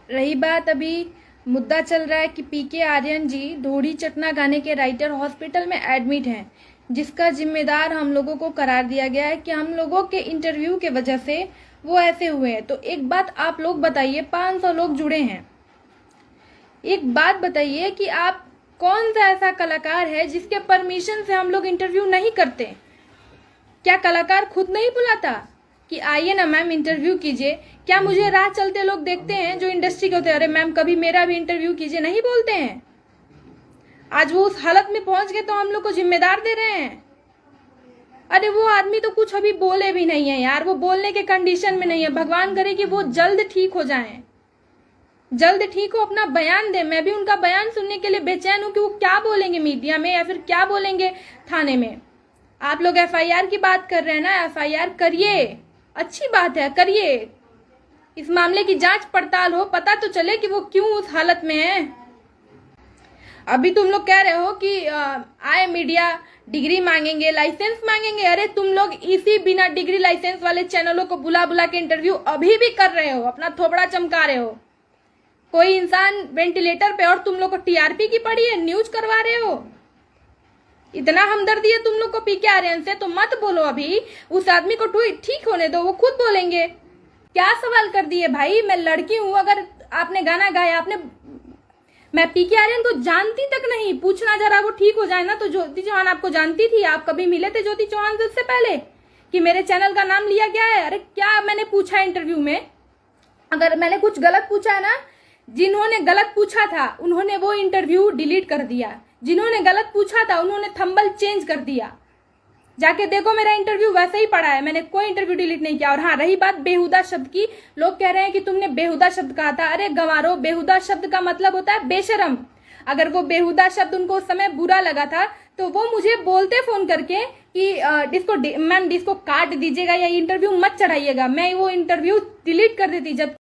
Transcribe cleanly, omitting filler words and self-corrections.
रही बात, अभी मुद्दा चल रहा है कि पीके आर्यन जी ढोढ़ी चटना गाने के राइटर हॉस्पिटल में एडमिट हैं, जिसका जिम्मेदार हम लोगों को करार दिया गया है कि हम लोगों के इंटरव्यू के वजह से वो ऐसे हुए हैं। तो एक बात आप लोग बताइए, 500 लोग जुड़े हैं, एक बात बताइए कि आप कौन सा ऐसा कलाकार है जिसके परमिशन से हम लोग इंटरव्यू नहीं करते? क्या कलाकार खुद नहीं बुलाता कि आइए ना मैम इंटरव्यू कीजिए? क्या मुझे राह चलते लोग देखते हैं जो इंडस्ट्री के होते हैं, अरे मैम कभी मेरा भी इंटरव्यू कीजिए, नहीं बोलते हैं? आज वो उस हालत में पहुंच गए तो हम लोग को जिम्मेदार दे रहे हैं। अरे वो आदमी तो कुछ अभी बोले भी नहीं है यार, वो बोलने के कंडीशन में नहीं है। भगवान करे कि वो जल्द ठीक हो जाएं, जल्द ठीक हो, अपना बयान दे। मैं भी उनका बयान सुनने के लिए बेचैन हूं कि वो क्या बोलेंगे मीडिया में या फिर क्या बोलेंगे थाने में। आप लोग एफआईआर की बात कर रहे हैं ना, एफआईआर करिए, अच्छी बात है, करिए। इस मामले की जांच पड़ताल हो, पता तो चले कि वो क्यों उस हालत में है। अभी तुम लोग कह रहे हो कि आए मीडिया डिग्री मांगेंगे, लाइसेंस मांगेंगे। अरे तुम लोग इसी बिना डिग्री लाइसेंस वाले चैनलों को बुला बुला के इंटरव्यू अभी भी कर रहे हो, अपना थोबड़ा चमका रहे हो। कोई इंसान वेंटिलेटर पे और तुम लोग को टीआरपी की पड़ी है, न्यूज करवा रहे हो। इतना हमदर्दी है तुम लोग को पीके आर्यन से तो मत बोलो, अभी उस आदमी को ठीक होने दो, वो खुद बोलेंगे। क्या सवाल कर दिए भाई? मैं लड़की हूं, अगर आपने गाना गाया, आपने, मैं पीके आर्यन को जानती तक नहीं, पूछना जरा वो ठीक हो जाए ना। तो ज्योति चौहान आपको जानती थी? आप कभी मिले थे ज्योति चौहान से उससे पहले कि मेरे चैनल का नाम लिया गया है? अरे क्या मैंने पूछा इंटरव्यू में? अगर मैंने कुछ गलत पूछा है ना, जिन्होंने गलत पूछा था उन्होंने वो इंटरव्यू डिलीट कर दिया, जिन्होंने गलत पूछा था उन्होंने थंबल चेंज कर दिया। जाके देखो, मेरा इंटरव्यू वैसे ही पड़ा है, मैंने कोई इंटरव्यू डिलीट नहीं किया। और हाँ, रही बात बेहुदा शब्द की, लोग कह रहे हैं कि तुमने बेहुदा शब्द कहा था। अरे गंवारो, बेहुदा शब्द का मतलब होता है बेशरम। अगर वो बेहुदा शब्द उनको उस समय बुरा लगा था तो वो मुझे बोलते फोन करके कि मैम डिस्को काट दीजिएगा या इंटरव्यू मत चढ़ाइएगा, मैं वो इंटरव्यू डिलीट कर देती। जब